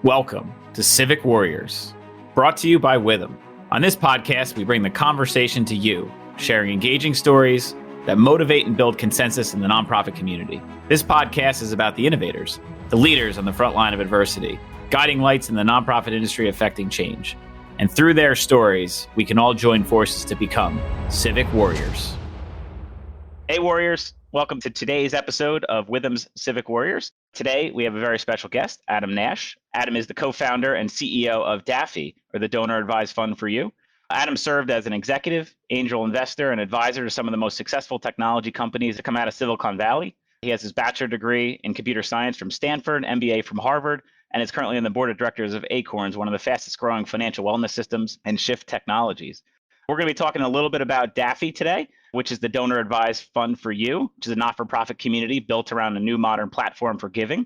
Welcome to Civic Warriors, brought to you by Witham. On this podcast, we bring the conversation to you, sharing engaging stories that motivate and build consensus in the nonprofit community. This podcast is about the innovators, the leaders on the front line of adversity, guiding lights in the nonprofit industry affecting change. And through their stories, we can all join forces to become Civic Warriors. Hey, Warriors. Welcome to today's episode of Witham's Civic Warriors. Today, we have a very special guest, Adam Nash. Adam is the co-founder and CEO of Daffy, or the Donor Advised Fund for You. Adam served as an executive, angel investor, and advisor to some of the most successful technology companies that come out of Silicon Valley. He has his bachelor's degree in computer science from Stanford, MBA from Harvard, and is currently on the board of directors of Acorns, one of the fastest growing financial wellness systems, and Shift Technologies. We're going to be talking a little bit about Daffy today, which is the Donor Advised Fund for You, which is a not-for-profit community built around a new modern platform for giving,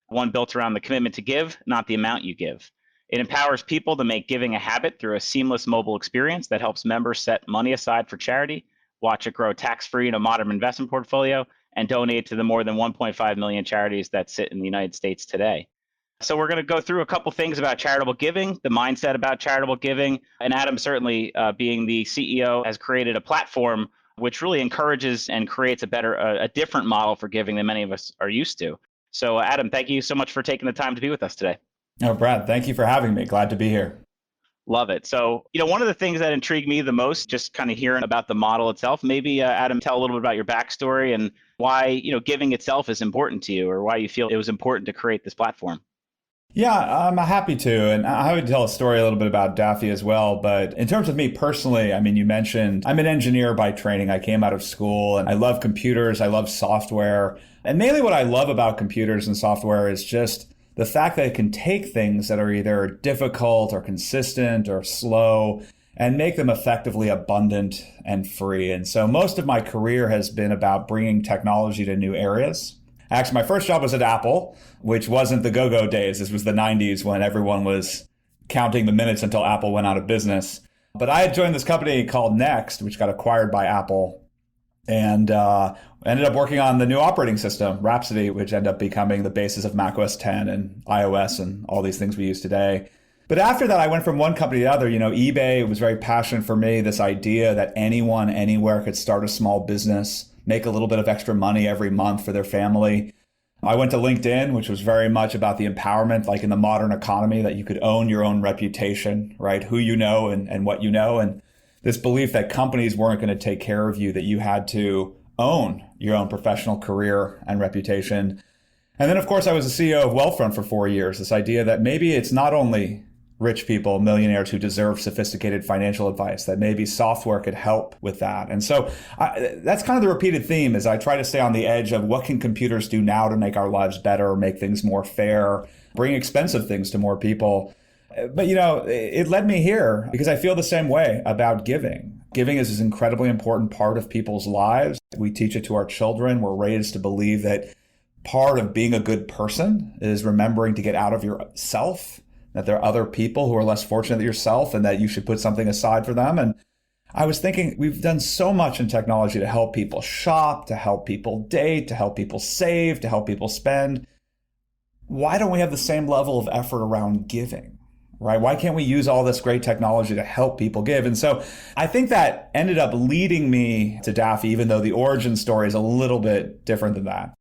one built around the commitment to give, not the amount you give. It empowers people to make giving a habit through a seamless mobile experience that helps members set money aside for charity, watch it grow tax-free in a modern investment portfolio, and donate to the more than 1.5 million charities that sit in the United States today. So we're going to go through a couple things about charitable giving, the mindset about charitable giving, and Adam certainly, being the CEO, has created a platform which really encourages and creates a different model for giving than many of us are used to. So Adam, thank you so much for taking the time to be with us today. Oh, Brad, thank you for having me. Glad to be here. Love it. So, one of the things that intrigued me the most, just kind of hearing about the model itself, maybe Adam, tell a little bit about your backstory and why, giving itself is important to you, or why you feel it was important to create this platform. Yeah, I'm happy to. And I would tell a story a little bit about Daffy as well. But in terms of me personally, you mentioned I'm an engineer by training. I came out of school and I love computers. I love software. And mainly what I love about computers and software is just the fact that it can take things that are either difficult or consistent or slow and make them effectively abundant and free. And so most of my career has been about bringing technology to new areas. Actually, my first job was at Apple, which wasn't the go-go days. This was the 90s when everyone was counting the minutes until Apple went out of business. But I had joined this company called Next, which got acquired by Apple, and ended up working on the new operating system, Rhapsody, which ended up becoming the basis of macOS 10 and iOS and all these things we use today. But after that, I went from one company to the other. eBay was very passionate for me, this idea that anyone, anywhere could start a small business, make a little bit of extra money every month for their family. I went to LinkedIn, which was very much about the empowerment, like in the modern economy, that you could own your own reputation, right? Who you know and what you know. And this belief that companies weren't going to take care of you, that you had to own your own professional career and reputation. And then, of course, I was the CEO of Wealthfront for 4 years. This idea that maybe it's not only rich people, millionaires who deserve sophisticated financial advice, that maybe software could help with that. And so that's kind of the repeated theme, is I try to stay on the edge of what can computers do now to make our lives better, make things more fair, bring expensive things to more people. But, it led me here because I feel the same way about giving. Giving is an incredibly important part of people's lives. We teach it to our children. We're raised to believe that part of being a good person is remembering to get out of yourself, that there are other people who are less fortunate than yourself and that you should put something aside for them. And I was thinking, we've done so much in technology to help people shop, to help people date, to help people save, to help people spend. Why don't we have the same level of effort around giving, right? Why can't we use all this great technology to help people give? And so I think that ended up leading me to Daffy, even though the origin story is a little bit different than that.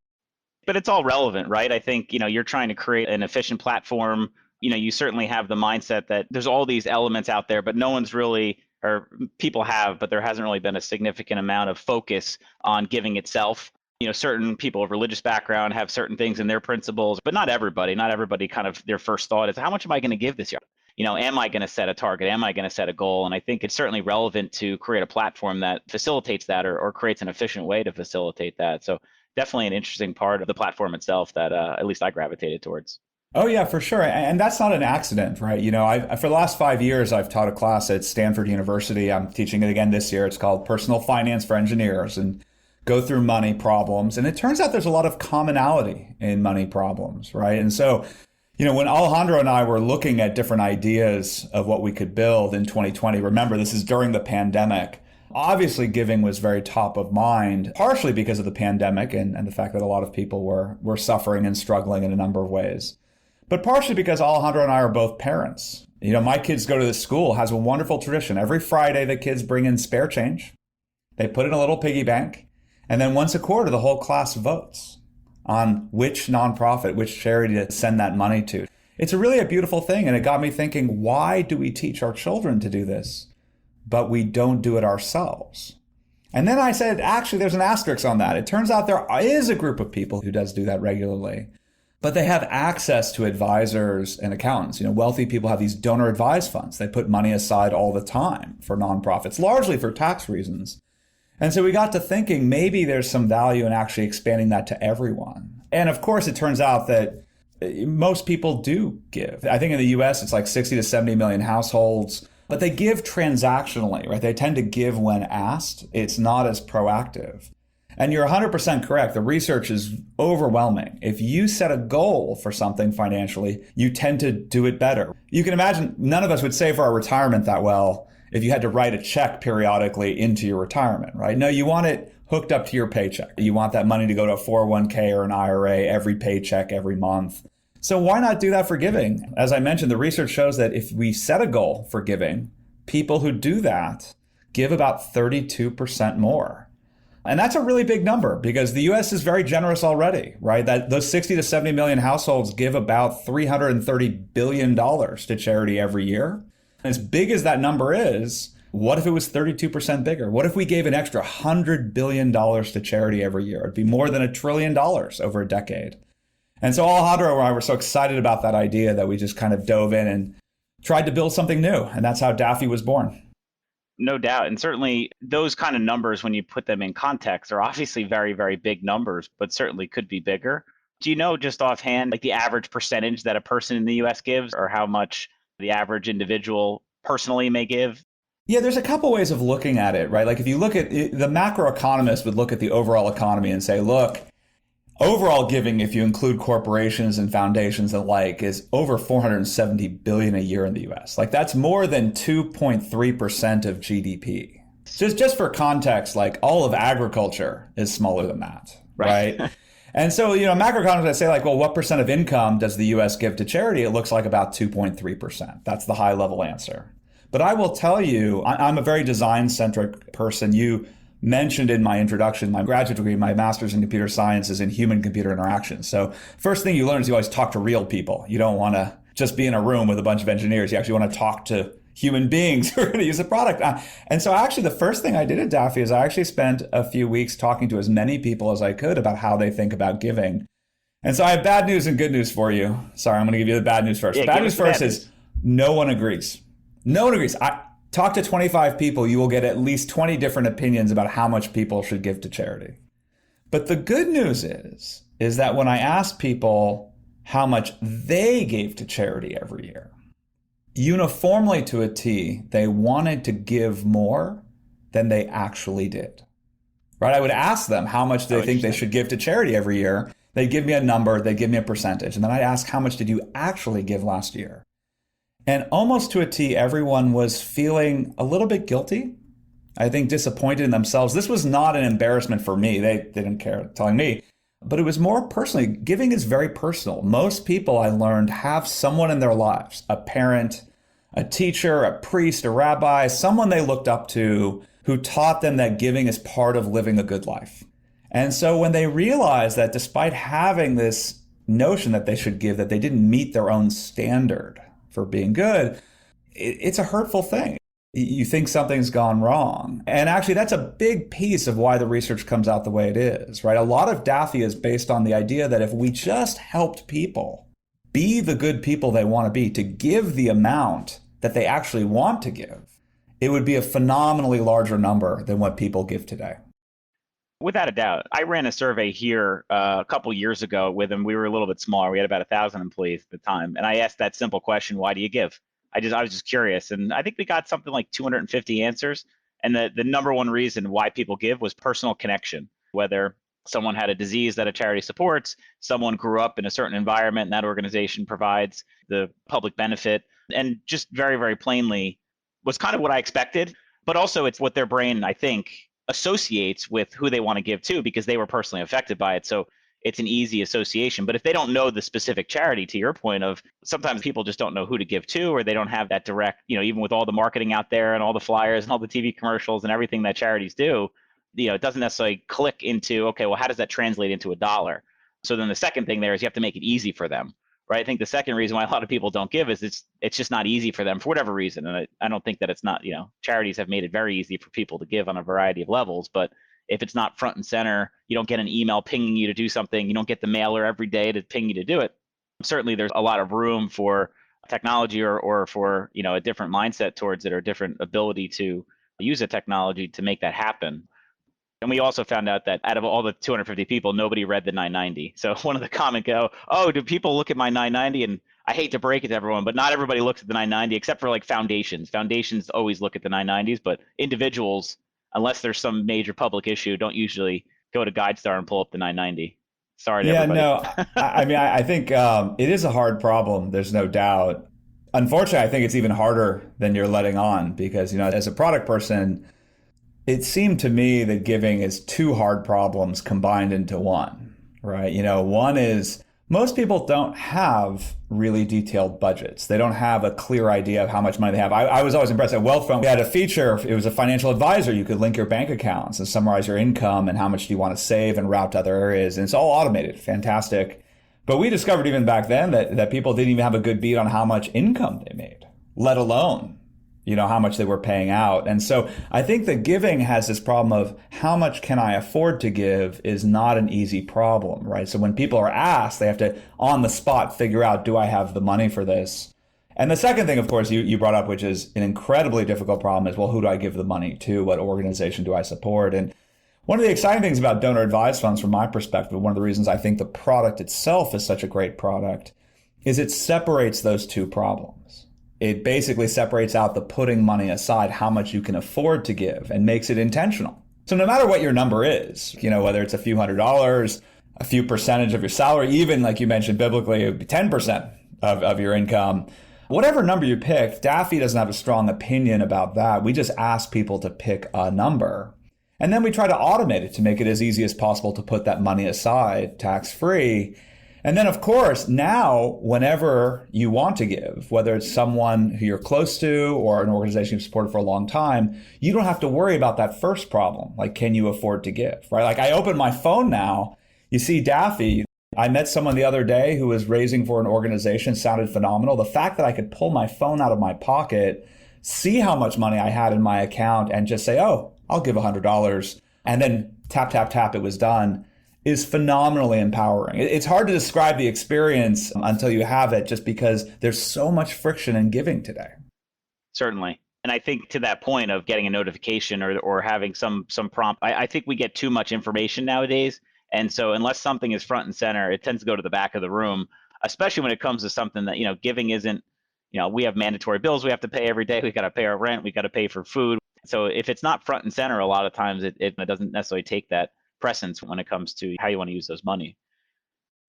But it's all relevant, right? I think, you're trying to create an efficient platform. You certainly have the mindset that there's all these elements out there, but no one's really, or people have, but there hasn't really been a significant amount of focus on giving itself. Certain people of religious background have certain things in their principles, but not everybody. Not everybody kind of their first thought is, how much am I going to give this year? Am I going to set a target? Am I going to set a goal? And I think it's certainly relevant to create a platform that facilitates that or creates an efficient way to facilitate that. So definitely an interesting part of the platform itself that at least I gravitated towards. Oh, yeah, for sure. And that's not an accident, right? For the last 5 years, I've taught a class at Stanford University. I'm teaching it again this year. It's called Personal Finance for Engineers, and go through money problems. And it turns out there's a lot of commonality in money problems, right? And so, when Alejandro and I were looking at different ideas of what we could build in 2020, remember, this is during the pandemic. Obviously, giving was very top of mind, partially because of the pandemic and the fact that a lot of people were suffering and struggling in a number of ways. but partially because Alejandro and I are both parents. You know, my kids go to this school, has a wonderful tradition. Every Friday, the kids bring in spare change. They put it in a little piggy bank. And then once a quarter, the whole class votes on which nonprofit, which charity to send that money to. It's really a beautiful thing. And it got me thinking, why do we teach our children to do this, but we don't do it ourselves? And then I said, actually, there's an asterisk on that. It turns out there is a group of people who does do that regularly, but they have access to advisors and accountants. You know, wealthy people have these donor advised funds. They put money aside all the time for nonprofits, largely for tax reasons. And so we got to thinking maybe there's some value in actually expanding that to everyone. And of course, it turns out that most people do give. I think in the US, it's like 60 to 70 million households, but they give transactionally, right? They tend to give when asked. It's not as proactive. And you're 100% correct. The research is overwhelming. If you set a goal for something financially, you tend to do it better. You can imagine none of us would save for our retirement that well if you had to write a check periodically into your retirement, right? No, you want it hooked up to your paycheck. You want that money to go to a 401k or an IRA every paycheck, every month. So why not do that for giving? As I mentioned, the research shows that if we set a goal for giving, people who do that give about 32% more. And that's a really big number because the US is very generous already, right? That those 60 to 70 million households give about $330 billion to charity every year. As big as that number is, what if it was 32% bigger? What if we gave an extra $100 billion to charity every year? It'd be more than $1 trillion over a decade. And so Alejandro and I were so excited about that idea that we just kind of dove in and tried to build something new. And that's how Daffy was born. No doubt. And certainly those kind of numbers, when you put them in context, are obviously very, very big numbers, but certainly could be bigger. Do you know just offhand, like the average percentage that a person in the US gives or how much the average individual personally may give? Yeah, there's a couple ways of looking at it, right? Like if you look at the macroeconomist would look at the overall economy and say, look, overall giving, if you include corporations and foundations and the like, is over 470 billion a year in the US. Like that's more than 2.3% of GDP. Just for context, like all of agriculture is smaller than that, right? And so, you know, macroeconomists say like, well, what percent of income does the US give to charity? It looks like about 2.3%. That's the high level answer. But I will tell you, I'm a very design centric person. You mentioned in my introduction, my graduate degree, my master's in computer science is in human computer interaction. So first thing you learn is you always talk to real people. You don't want to just be in a room with a bunch of engineers. You actually want to talk to human beings who are going to use the product. And so actually the first thing I did at Daffy is I actually spent a few weeks talking to as many people as I could about how they think about giving. And so I have bad news and good news for you. Sorry, I'm going to give you the bad news first. Yeah, bad news first is no one agrees. No one agrees. Talk to 25 people, you will get at least 20 different opinions about how much people should give to charity. But the good news is that when I asked people how much they gave to charity every year, uniformly to a T, they wanted to give more than they actually did. Right? I would ask them how much do they think they should give to charity every year. They'd give me a number, they'd give me a percentage, and then I'd ask how much did you actually give last year? And almost to a T, everyone was feeling a little bit guilty, I think disappointed in themselves. This was not an embarrassment for me. They didn't care telling me. But it was more personally. Giving is very personal. Most people, I learned, have someone in their lives, a parent, a teacher, a priest, a rabbi, someone they looked up to who taught them that giving is part of living a good life. And so when they realized that despite having this notion that they should give, that they didn't meet their own standard for being good, it's a hurtful thing. You think something's gone wrong. And actually, that's a big piece of why the research comes out the way it is, right? A lot of Daffy is based on the idea that if we just helped people be the good people they want to be, to give the amount that they actually want to give, it would be a phenomenally larger number than what people give today. Without a doubt. I ran a survey here a couple years ago with them. We were a little bit smaller. We had about 1,000 employees at the time. And I asked that simple question, why do you give? I was just curious. And I think we got something like 250 answers. And the number one reason why people give was personal connection, whether someone had a disease that a charity supports, someone grew up in a certain environment and that organization provides the public benefit. And just very, very plainly was kind of what I expected. But also it's what their brain, I think, associates with who they want to give to because they were personally affected by it. So it's an easy association. But if they don't know the specific charity, to your point of sometimes people just don't know who to give to, or they don't have that direct, even with all the marketing out there and all the flyers and all the TV commercials and everything that charities do, it doesn't necessarily click into, okay, well, how does that translate into a dollar? So then the second thing there is you have to make it easy for them, right? I think the second reason why a lot of people don't give is it's just not easy for them for whatever reason. And I don't think that it's not, charities have made it very easy for people to give on a variety of levels, but if it's not front and center, you don't get an email pinging you to do something, you don't get the mailer every day to ping you to do it. Certainly there's a lot of room for technology or for, a different mindset towards it or different ability to use a technology to make that happen. And we also found out that out of all the 250 people, nobody read the 990. So one of the comments go, oh, do people look at my 990? And I hate to break it to everyone, but not everybody looks at the 990 except for like foundations. Foundations always look at the 990s, but individuals, unless there's some major public issue, don't usually go to GuideStar and pull up the 990. Sorry to everybody. Yeah, no, I think it is a hard problem. There's no doubt. Unfortunately, I think it's even harder than you're letting on because, as a product person, it seemed to me that giving is two hard problems combined into one, right? One is most people don't have really detailed budgets. They don't have a clear idea of how much money they have. I was always impressed at Wealthfront. We had a feature. It was a financial advisor. You could link your bank accounts and summarize your income and how much do you want to save and route to other areas. And it's all automated. Fantastic. But we discovered even back then that people didn't even have a good beat on how much income they made, let alone how much they were paying out. And so I think that giving has this problem of how much can I afford to give is not an easy problem, right? So when people are asked, they have to on the spot figure out, do I have the money for this? And the second thing, of course, you brought up, which is an incredibly difficult problem is, well, who do I give the money to? What organization do I support? And one of the exciting things about donor advised funds, from my perspective, one of the reasons I think the product itself is such a great product is it separates those two problems. It basically separates out the putting money aside, how much you can afford to give, and makes it intentional. So no matter what your number is, whether it's a few $100s, a few percentage of your salary, even like you mentioned biblically, it would be 10% of your income, whatever number you pick, Daffy doesn't have a strong opinion about that. We just ask people to pick a number. And then we try to automate it to make it as easy as possible to put that money aside, tax-free. And then, of course, now, whenever you want to give, whether it's someone who you're close to or an organization you've supported for a long time, you don't have to worry about that first problem. Like, can you afford to give, right? Like, I open my phone now, you see Daffy. I met someone the other day who was raising for an organization, sounded phenomenal. The fact that I could pull my phone out of my pocket, see how much money I had in my account, and just say, oh, I'll give $100, and then tap, tap, tap, it was done, is phenomenally empowering. It's hard to describe the experience until you have it, just because there's so much friction in giving today. Certainly. And I think to that point of getting a notification or having some prompt, I think we get too much information nowadays. And so unless something is front and center, it tends to go to the back of the room, especially when it comes to something that, giving isn't, we have mandatory bills we have to pay every day. We got to pay our rent. We got to pay for food. So if it's not front and center, a lot of times it doesn't necessarily take that precedence when it comes to how you want to use those money.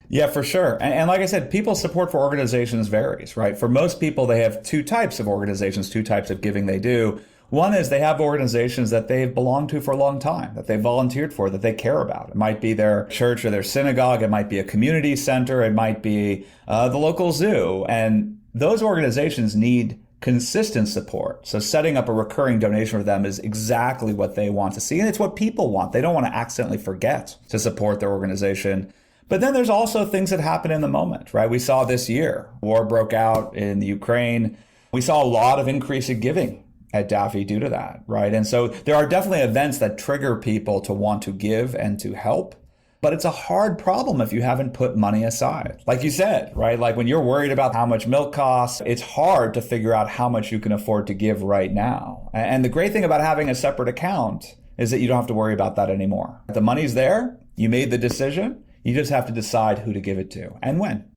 Yeah, for sure. And like I said, people's support for organizations varies, right? For most people, they have two types of organizations, two types of giving they do. One is they have organizations that they've belonged to for a long time, that they volunteered for, that they care about. It might be their church or their synagogue. It might be a community center. It might be the local zoo. And those organizations need consistent support. So setting up a recurring donation for them is exactly what they want to see. And it's what people want. They don't want to accidentally forget to support their organization. But then there's also things that happen in the moment, right? We saw this year, war broke out in the Ukraine. We saw a lot of increase in giving at Daffy due to that, right? And so there are definitely events that trigger people to want to give and to help. But it's a hard problem if you haven't put money aside. Like you said, right? Like when you're worried about how much milk costs, it's hard to figure out how much you can afford to give right now. And the great thing about having a separate account is that you don't have to worry about that anymore. The money's there. You made the decision. You just have to decide who to give it to and when.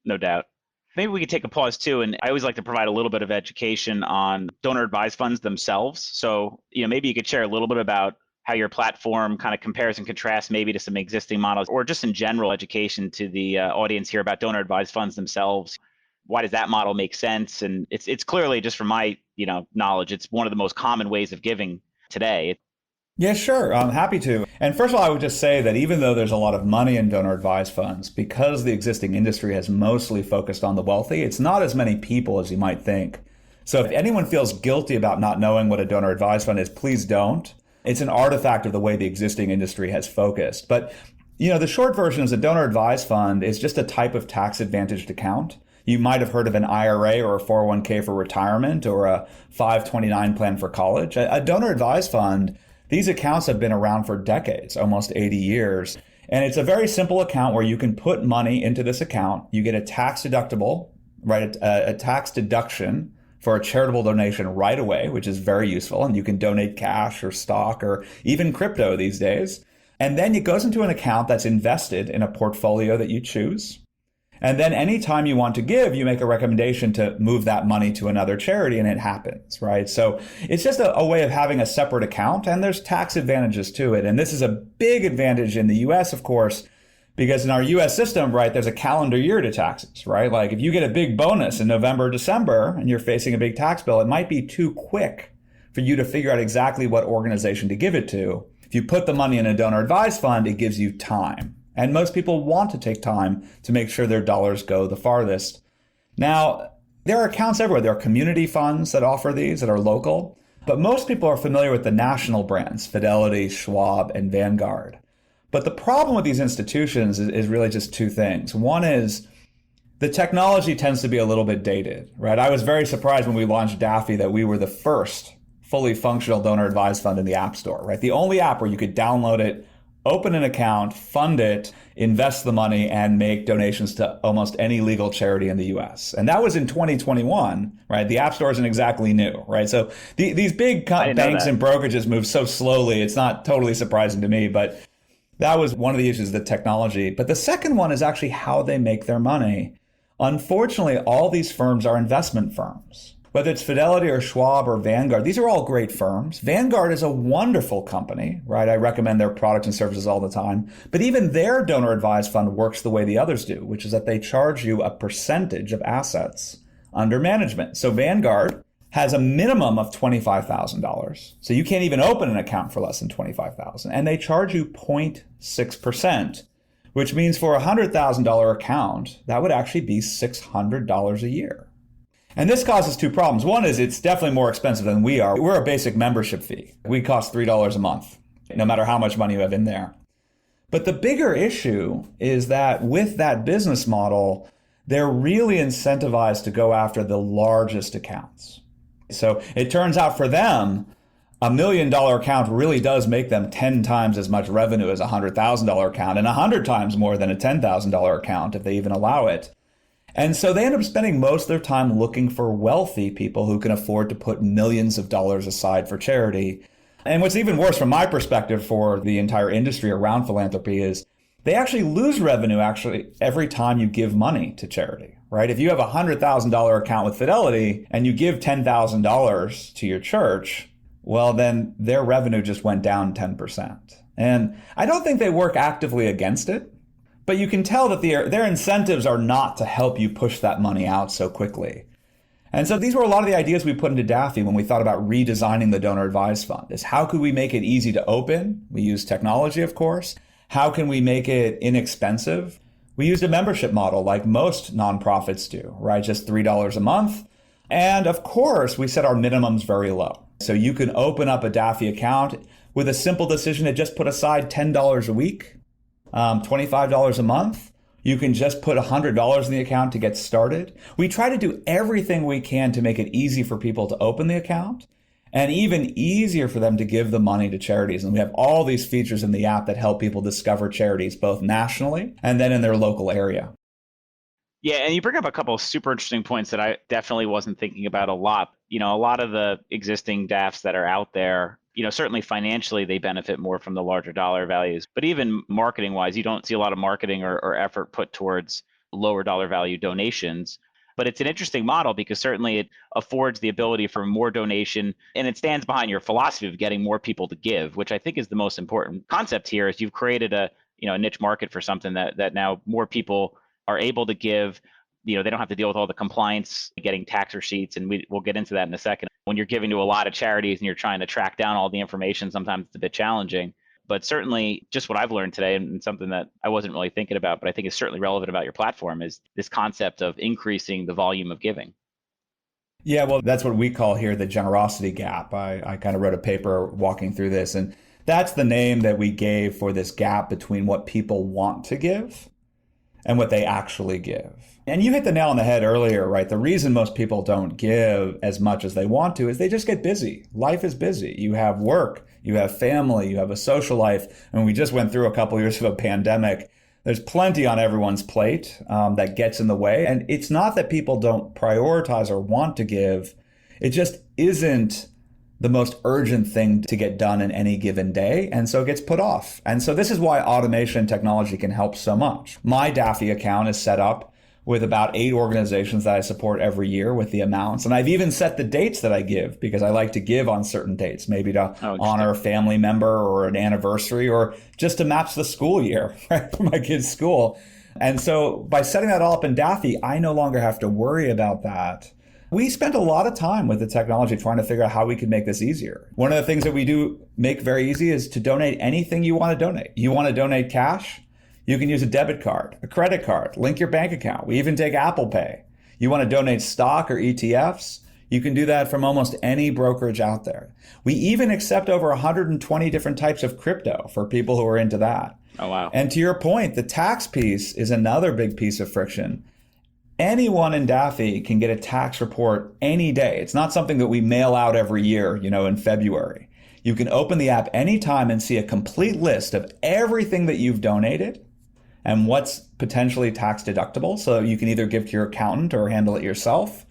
No doubt. Maybe we could take a pause too. And I always like to provide a little bit of education on donor advised funds themselves. So, maybe you could share a little bit about how your platform kind of compares and contrasts maybe to some existing models, or just in general education to the audience here about donor advised funds themselves. Why does that model make sense? And it's clearly, just from my knowledge, it's one of the most common ways of giving today. Yeah, sure. I'm happy to. And first of all, I would just say that even though there's a lot of money in donor advised funds, because the existing industry has mostly focused on the wealthy, it's not as many people as you might think. So if anyone feels guilty about not knowing what a donor advised fund is, please don't. It's an artifact of the way the existing industry has focused. But, the short version is a donor advised fund is just a type of tax advantaged account. You might have heard of an IRA or a 401k for retirement or a 529 plan for college. A donor advised fund, these accounts have been around for decades, almost 80 years. And it's a very simple account where you can put money into this account. You get a tax deductible, right? A tax deduction for a charitable donation right away, which is very useful. And you can donate cash or stock or even crypto these days. And then it goes into an account that's invested in a portfolio that you choose. And then anytime you want to give, you make a recommendation to move that money to another charity and it happens, right? So it's just a way of having a separate account, and there's tax advantages to it. And this is a big advantage in the US, of course, because in our US system, right, there's a calendar year to taxes, right? Like if you get a big bonus in November, December, and you're facing a big tax bill, it might be too quick for you to figure out exactly what organization to give it to. If you put the money in a donor advised fund, it gives you time. And most people want to take time to make sure their dollars go the farthest. Now, there are accounts everywhere. There are community funds that offer these that are local, but most people are familiar with the national brands, Fidelity, Schwab, and Vanguard. But the problem with these institutions is really just two things. One is the technology tends to be a little bit dated, right? I was very surprised when we launched Daffy that we were the first fully functional donor advised fund in the App Store, right? The only app where you could download it, open an account, fund it, invest the money, and make donations to almost any legal charity in the US. And that was in 2021, right? The App Store isn't exactly new, right? So these big banks and brokerages move so slowly, it's not totally surprising to me, but that was one of the issues, the technology. But the second one is actually how they make their money. Unfortunately, all these firms are investment firms. Whether it's Fidelity or Schwab or Vanguard, these are all great firms. Vanguard is a wonderful company, right? I recommend their products and services all the time. But even their donor advised fund works the way the others do, which is that they charge you a percentage of assets under management. So Vanguard has a minimum of $25,000. So you can't even open an account for less than $25,000. And they charge you 0.6%, which means for a $100,000 account, that would actually be $600 a year. And this causes two problems. One is it's definitely more expensive than we are. We're a basic membership fee. We cost $3 a month, no matter how much money you have in there. But the bigger issue is that with that business model, they're really incentivized to go after the largest accounts. So it turns out for them, $1 million account really does make them 10 times as much revenue as a $100,000 account and 100 times more than a $10,000 account if they even allow it. And so they end up spending most of their time looking for wealthy people who can afford to put millions of dollars aside for charity. And what's even worse from my perspective for the entire industry around philanthropy is they actually lose revenue every time you give money to charity, right? If you have a $100,000 account with Fidelity and you give $10,000 to your church, well, then their revenue just went down 10%. And I don't think they work actively against it. But you can tell that their incentives are not to help you push that money out so quickly. And so these were a lot of the ideas we put into Daffy when we thought about redesigning the donor advised fund is how could we make it easy to open? We use technology, of course. How can we make it inexpensive? We used a membership model like most nonprofits do, right? Just $3 a month. And of course, we set our minimums very low. So you can open up a Daffy account with a simple decision to just put aside $10 a week. $25 a month. You can just put $100 in the account to get started. We try to do everything we can to make it easy for people to open the account and even easier for them to give the money to charities. And we have all these features in the app that help people discover charities both nationally and then in their local area. Yeah, and you bring up a couple of super interesting points that I definitely wasn't thinking about a lot. A lot of the existing DAFs that are out there, certainly financially, they benefit more from the larger dollar values. But even marketing wise, you don't see a lot of marketing or effort put towards lower dollar value donations. But it's an interesting model because certainly it affords the ability for more donation, and it stands behind your philosophy of getting more people to give, which I think is the most important concept here. Is you've created a niche market for something that now more people are able to give. they don't have to deal with all the compliance, getting tax receipts, and we'll get into that in a second. When you're giving to a lot of charities and you're trying to track down all the information, sometimes it's a bit challenging. But certainly just what I've learned today, and something that I wasn't really thinking about, but I think is certainly relevant about your platform, is this concept of increasing the volume of giving. Yeah, well, that's what we call here the generosity gap. I kind of wrote a paper walking through this, and that's the name that we gave for this gap between what people want to give and what they actually give. And you hit the nail on the head earlier, right? The reason most people don't give as much as they want to is they just get busy. Life is busy. You have work, you have family, you have a social life. And we just went through a couple of years of a pandemic. There's plenty on everyone's plate that gets in the way. And it's not that people don't prioritize or want to give. It just isn't the most urgent thing to get done in any given day. And so it gets put off. And so this is why automation technology can help so much. My Daffy account is set up with about 8 organizations that I support every year with the amounts. And I've even set the dates that I give because I like to give on certain dates, maybe to honor a family member or an anniversary or just to match the school year, right, for my kids' school. And so by setting that all up in Daffy, I no longer have to worry about that. We spent a lot of time with the technology trying to figure out how we could make this easier. One of the things that we do make very easy is to donate anything you want to donate. You want to donate cash? You can use a debit card, a credit card, link your bank account. We even take Apple Pay. You want to donate stock or ETFs? You can do that from almost any brokerage out there. We even accept over 120 different types of crypto for people who are into that. Oh, wow. And to your point, the tax piece is another big piece of friction. Anyone in Daffy can get a tax report any day. It's not something that we mail out every year, in February. You can open the app anytime and see a complete list of everything that you've donated and what's potentially tax deductible. So you can either give to your accountant or handle it yourself.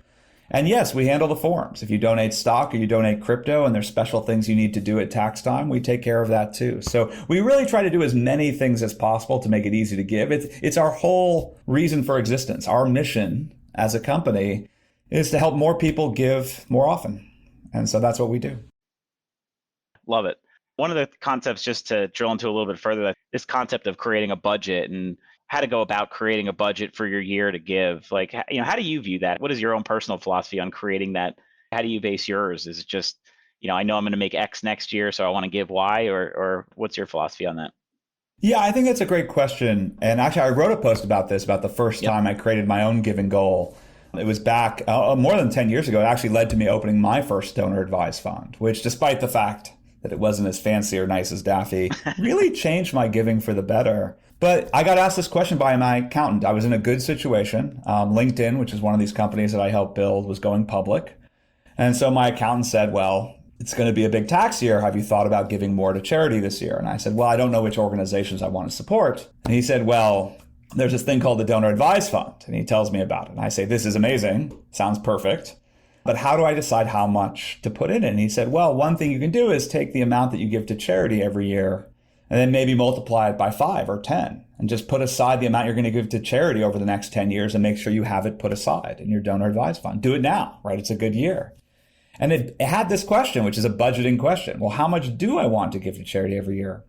And yes, we handle the forms. If you donate stock or you donate crypto and there's special things you need to do at tax time, we take care of that too. So we really try to do as many things as possible to make it easy to give. It's our whole reason for existence. Our mission as a company is to help more people give more often. And so that's what we do. Love it. One of the concepts, just to drill into a little bit further, this concept of creating a budget and how to go about creating a budget for your year to give. Like, how do you view that? What is your own personal philosophy on creating that? How do you base yours? Is it just, I know I'm going to make X next year, so I want to give Y, or what's your philosophy on that? Yeah, I think that's a great question. And actually, I wrote a post about this, about the first time I created my own giving goal. It was back more than 10 years ago. It actually led to me opening my first donor advised fund, which, despite the fact that it wasn't as fancy or nice as Daffy, really changed my giving for the better. But I got asked this question by my accountant. I was in a good situation. LinkedIn, which is one of these companies that I helped build, was going public. And so my accountant said, well, it's going to be a big tax year. Have you thought about giving more to charity this year? And I said, well, I don't know which organizations I want to support. And he said, well, there's this thing called the Donor Advised Fund. And he tells me about it. And I say, this is amazing. Sounds perfect. But how do I decide how much to put in it? And he said, well, one thing you can do is take the amount that you give to charity every year and then maybe multiply it by 5 or 10 and just put aside the amount you're going to give to charity over the next 10 years and make sure you have it put aside in your donor advised fund. Do it now, right? It's a good year. And it had this question, which is a budgeting question. Well, how much do I want to give to charity every year?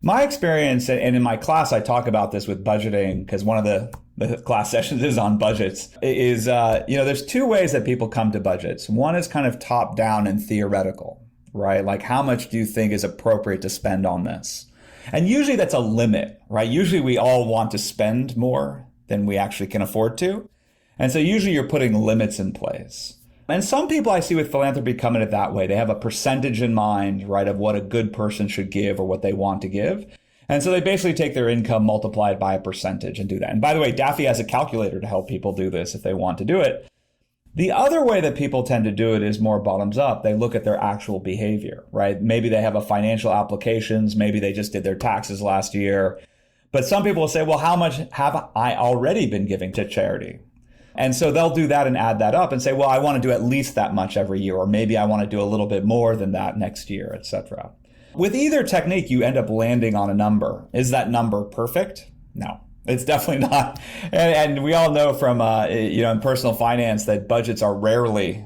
My experience, and in my class, I talk about this with budgeting because one of the class sessions is on budgets, is, there's 2 ways that people come to budgets. One is kind of top down and theoretical, right? Like, how much do you think is appropriate to spend on this? And usually that's a limit, right? Usually we all want to spend more than we actually can afford to. And so usually you're putting limits in place. And some people I see with philanthropy come at it that way. They have a percentage in mind, right, of what a good person should give or what they want to give. And so they basically take their income, multiply it by a percentage and do that. And by the way, Daffy has a calculator to help people do this if they want to do it. The other way that people tend to do it is more bottoms up. They look at their actual behavior, right? Maybe they have a financial applications. Maybe they just did their taxes last year. But some people will say, well, how much have I already been giving to charity? And so they'll do that and add that up and say, well, I want to do at least that much every year, or maybe I want to do a little bit more than that next year, etc. With either technique, you end up landing on a number. Is that number perfect? No, it's definitely not. And we all know from, in personal finance that budgets are rarely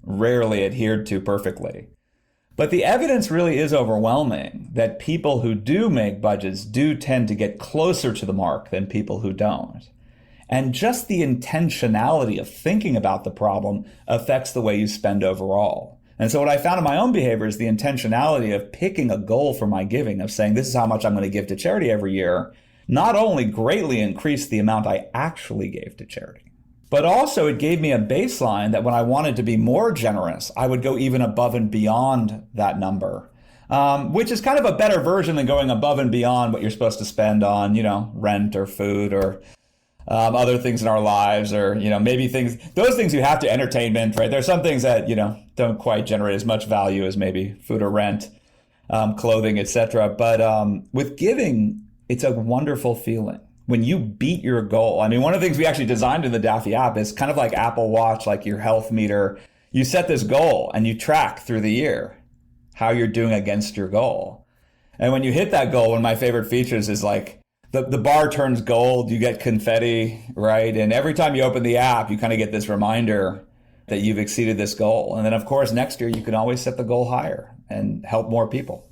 adhered to perfectly. But the evidence really is overwhelming that people who do make budgets do tend to get closer to the mark than people who don't. And just the intentionality of thinking about the problem affects the way you spend overall. And so what I found in my own behavior is the intentionality of picking a goal for my giving, of saying, this is how much I'm going to give to charity every year, not only greatly increased the amount I actually gave to charity, but also it gave me a baseline that when I wanted to be more generous, I would go even above and beyond that number, which is kind of a better version than going above and beyond what you're supposed to spend on, rent or food or other things in our lives, or, maybe those things you have to entertainment, right? There's some things that, don't quite generate as much value as maybe food or rent, clothing, etc. But with giving, it's a wonderful feeling when you beat your goal. I mean, one of the things we actually designed in the Daffy app is kind of like Apple Watch, like your health meter. You set this goal and you track through the year how you're doing against your goal. And when you hit that goal, one of my favorite features is like, the bar turns gold, you get confetti, right? And every time you open the app, you kind of get this reminder that you've exceeded this goal. And then, of course, next year, you can always set the goal higher and help more people.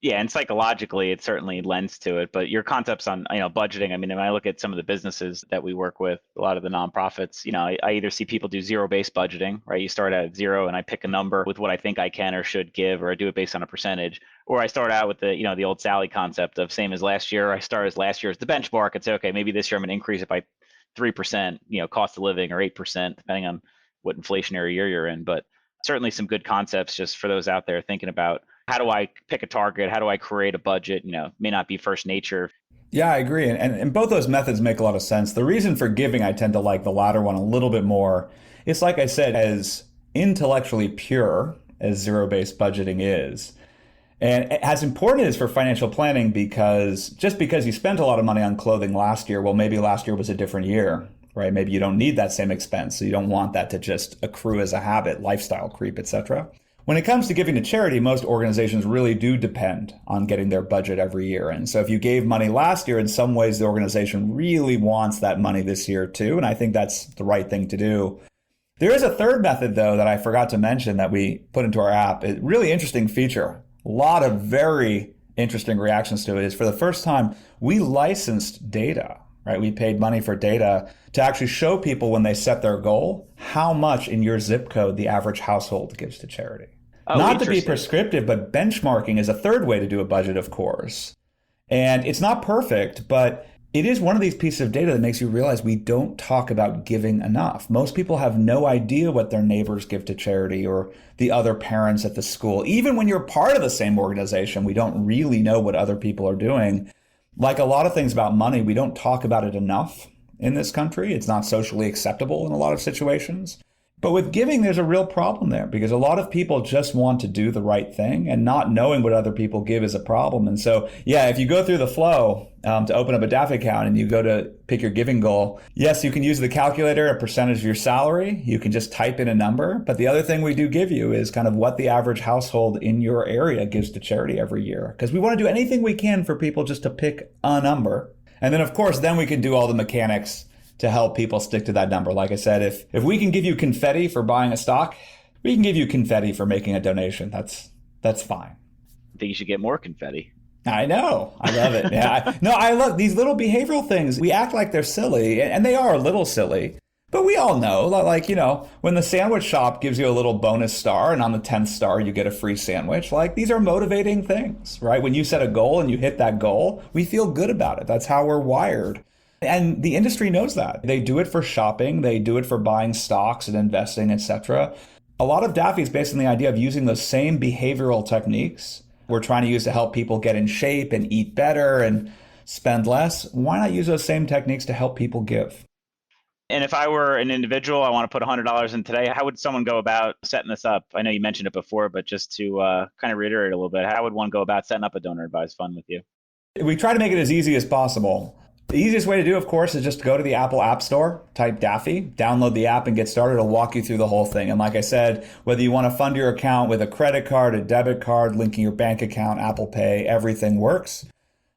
Yeah, and psychologically, it certainly lends to it. But your concepts on budgeting, I mean, when I look at some of the businesses that we work with, a lot of the nonprofits, I either see people do zero-based budgeting, right? You start at zero and I pick a number with what I think I can or should give, or I do it based on a percentage. Or I start out with the old Sally concept of same as last year. I start as last year as the benchmark and say, okay, maybe this year I'm going to increase it by 3%, cost of living, or 8%, depending on what inflationary year you're in. But certainly some good concepts just for those out there thinking about, how do I pick a target? How do I create a budget? May not be first nature. Yeah, I agree. And both those methods make a lot of sense. The reason for giving, I tend to like the latter one a little bit more. It's like I said, as intellectually pure as zero-based budgeting is, and as important it is for financial planning, because just because you spent a lot of money on clothing last year, well, maybe last year was a different year, right? Maybe you don't need that same expense. So you don't want that to just accrue as a habit, lifestyle creep, etc. When it comes to giving to charity, most organizations really do depend on getting their budget every year. And so if you gave money last year, in some ways, the organization really wants that money this year too. And I think that's the right thing to do. There is a third method, though, that I forgot to mention that we put into our app. A really interesting feature. A lot of very interesting reactions to it is, for the first time, we licensed data, right? We paid money for data to actually show people when they set their goal, how much in your zip code the average household gives to charity. Oh, not to be prescriptive, but benchmarking is a third way to do a budget, of course. And it's not perfect, but it is one of these pieces of data that makes you realize we don't talk about giving enough. Most people have no idea what their neighbors give to charity or the other parents at the school. Even when you're part of the same organization, we don't really know what other people are doing. Like a lot of things about money, we don't talk about it enough in this country. It's not socially acceptable in a lot of situations. But with giving, there's a real problem there, because a lot of people just want to do the right thing, and not knowing what other people give is a problem. And so, yeah, if you go through the flow to open up a Daffy account and you go to pick your giving goal, yes, you can use the calculator, a percentage of your salary. You can just type in a number. But the other thing we do give you is kind of what the average household in your area gives to charity every year, because we want to do anything we can for people just to pick a number. And then, of course, then we can do all the mechanics to help people stick to that number. Like I said, if we can give you confetti for buying a stock, we can give you confetti for making a donation. That's fine. I think you should get more confetti. I know. I love it. Yeah. I love these little behavioral things. We act like they're silly, and they are a little silly. But we all know, like, when the sandwich shop gives you a little bonus star, and on the 10th star, you get a free sandwich, like, these are motivating things, right? When you set a goal and you hit that goal, we feel good about it. That's how we're wired. And the industry knows that. They do it for shopping. They do it for buying stocks and investing, etc. A lot of Daffy is based on the idea of using those same behavioral techniques we're trying to use to help people get in shape and eat better and spend less. Why not use those same techniques to help people give? And if I were an individual, I want to put $100 in today, how would someone go about setting this up? I know you mentioned it before, but just to kind of reiterate a little bit, how would one go about setting up a donor advised fund with you? We try to make it as easy as possible. The easiest way to do, of course, is just to go to the Apple App Store, type Daffy, download the app, and get started. It'll walk you through the whole thing. And like I said, whether you want to fund your account with a credit card, a debit card, linking your bank account, Apple Pay, everything works.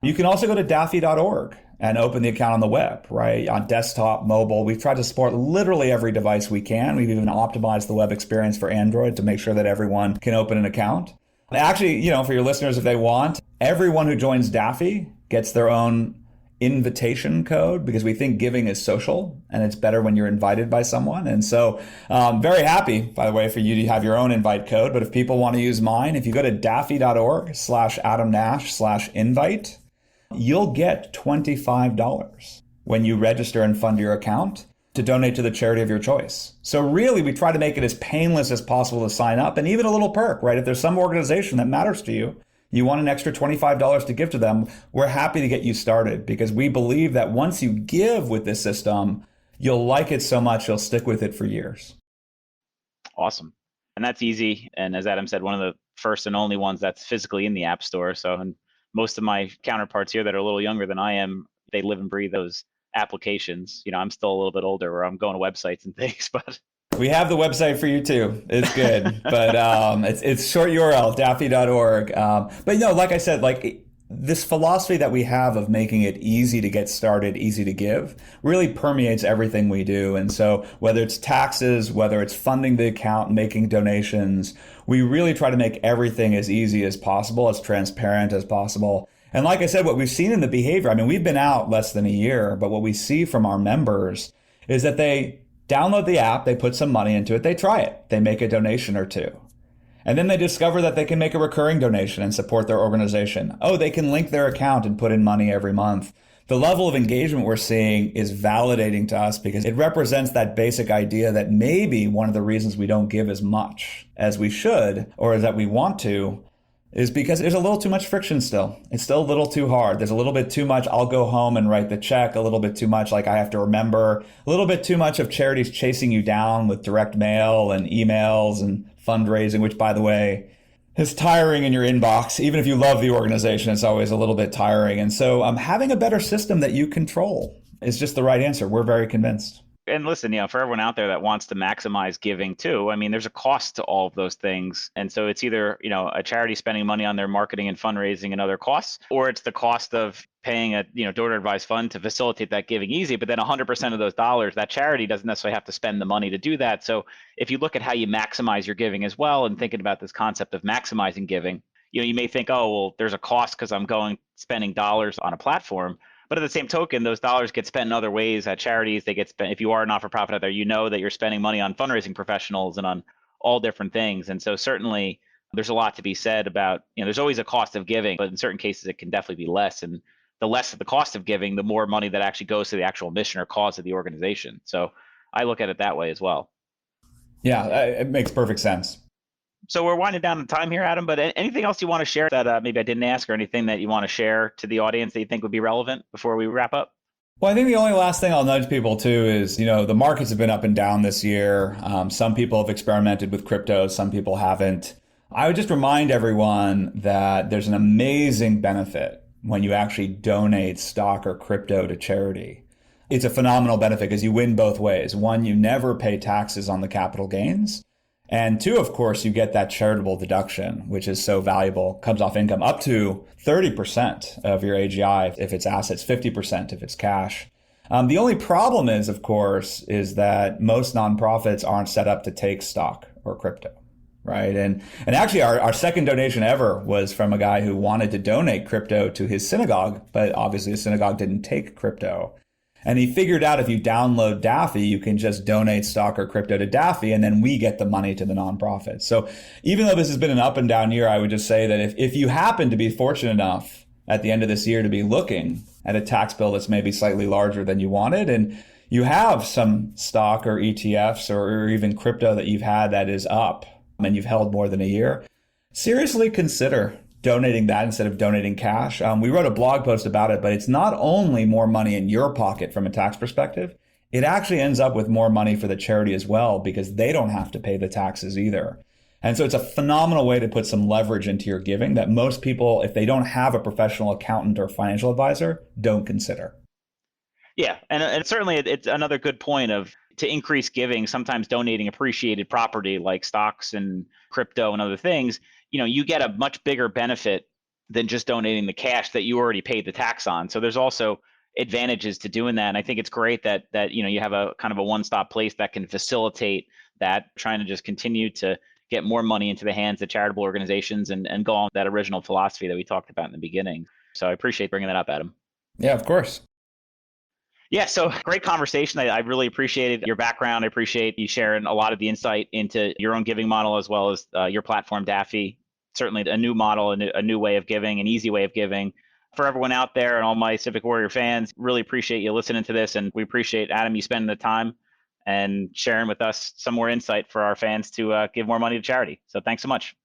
You can also go to daffy.org and open the account on the web, right? On desktop, mobile. We've tried to support literally every device we can. We've even optimized the web experience for Android to make sure that everyone can open an account. Actually, for your listeners, if they want, everyone who joins Daffy gets their own invitation code because we think giving is social and it's better when you're invited by someone. And so very happy, by the way, for you to have your own invite code. But if people want to use mine, if you go to daffy.org/AdamNash/invite, you'll get $25 when you register and fund your account to donate to the charity of your choice. So really, we try to make it as painless as possible to sign up, and even a little perk, right? If there's some organization that matters to you, you want an extra $25 to give to them, we're happy to get you started because we believe that once you give with this system, you'll like it so much, you'll stick with it for years. Awesome. And that's easy. And as Adam said, one of the first and only ones that's physically in the App Store. So, and most of my counterparts here that are a little younger than I am, they live and breathe those applications. I'm still a little bit older where I'm going to websites and things, but we have the website for you too. It's good, but it's short URL, daffy.org. But like I said, this philosophy that we have of making it easy to get started, easy to give, really permeates everything we do. And so whether it's taxes, whether it's funding the account, making donations, we really try to make everything as easy as possible, as transparent as possible. And like I said, what we've seen in the behavior, we've been out less than a year, but what we see from our members is that they download the app, they put some money into it, they try it, they make a donation or two. And then they discover that they can make a recurring donation and support their organization. Oh, they can link their account and put in money every month. The level of engagement we're seeing is validating to us because it represents that basic idea that maybe one of the reasons we don't give as much as we should or that we want to is because there's a little too much friction still. It's still a little too hard. There's a little bit too much, I'll go home and write the check, a little bit too much, I have to remember, a little bit too much of charities chasing you down with direct mail and emails and fundraising, which, by the way, is tiring in your inbox. Even if you love the organization, it's always a little bit tiring. And so having a better system that you control is just the right answer. We're very convinced. And listen, for everyone out there that wants to maximize giving too, there's a cost to all of those things. And so it's either, a charity spending money on their marketing and fundraising and other costs, or it's the cost of paying a, donor advised fund to facilitate that giving easy. But then 100% of those dollars, that charity doesn't necessarily have to spend the money to do that. So if you look at how you maximize your giving as well, and thinking about this concept of maximizing giving, you may think, oh, well, there's a cost because I'm spending dollars on a platform. But at the same token, those dollars get spent in other ways at charities. They get spent, if you are a not-for-profit out there, that you're spending money on fundraising professionals and on all different things. And so certainly there's a lot to be said about, there's always a cost of giving, but in certain cases it can definitely be less. And the less of the cost of giving, the more money that actually goes to the actual mission or cause of the organization. So I look at it that way as well. Yeah, it makes perfect sense. So we're winding down the time here, Adam, but anything else you want to share that maybe I didn't ask, or anything that you want to share to the audience that you think would be relevant before we wrap up? Well, I think the only last thing I'll nudge people to is, the markets have been up and down this year. Some people have experimented with crypto, some people haven't. I would just remind everyone that there's an amazing benefit when you actually donate stock or crypto to charity. It's a phenomenal benefit because you win both ways. One, you never pay taxes on the capital gains. And two, of course, you get that charitable deduction, which is so valuable, comes off income up to 30% of your AGI if it's assets, 50% if it's cash. The only problem is, of course, is that most nonprofits aren't set up to take stock or crypto, right? And actually, our second donation ever was from a guy who wanted to donate crypto to his synagogue, but obviously the synagogue didn't take crypto. And he figured out if you download Daffy, you can just donate stock or crypto to Daffy, and then we get the money to the nonprofit. So even though this has been an up and down year, I would just say that if you happen to be fortunate enough at the end of this year to be looking at a tax bill that's maybe slightly larger than you wanted, and you have some stock or ETFs or even crypto that you've had that is up and you've held more than a year, seriously consider donating that instead of donating cash. We wrote a blog post about it, but it's not only more money in your pocket from a tax perspective, it actually ends up with more money for the charity as well because they don't have to pay the taxes either. And so it's a phenomenal way to put some leverage into your giving that most people, if they don't have a professional accountant or financial advisor, don't consider. Yeah, and certainly it's another good point of to increase giving, sometimes donating appreciated property like stocks and crypto and other things, you get a much bigger benefit than just donating the cash that you already paid the tax on. So there's also advantages to doing that. And I think it's great that you have a kind of a one-stop place that can facilitate that, trying to just continue to get more money into the hands of charitable organizations and go on that original philosophy that we talked about in the beginning. So I appreciate bringing that up, Adam. Yeah, of course. Yeah, so great conversation. I really appreciated your background. I appreciate you sharing a lot of the insight into your own giving model as well as your platform, Daffy. Certainly a new model, a new way of giving, an easy way of giving. For everyone out there and all my Civic Warrior fans, really appreciate you listening to this. And we appreciate, Adam, you spending the time and sharing with us some more insight for our fans to give more money to charity. So thanks so much.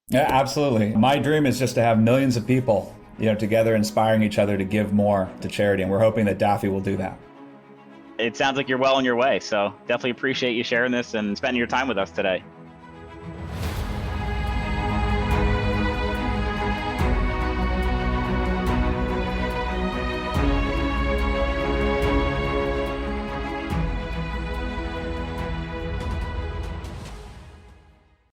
Yeah, absolutely. My dream is just to have millions of people, together inspiring each other to give more to charity. And we're hoping that Daffy will do that. It sounds like you're well on your way. So definitely appreciate you sharing this and spending your time with us today.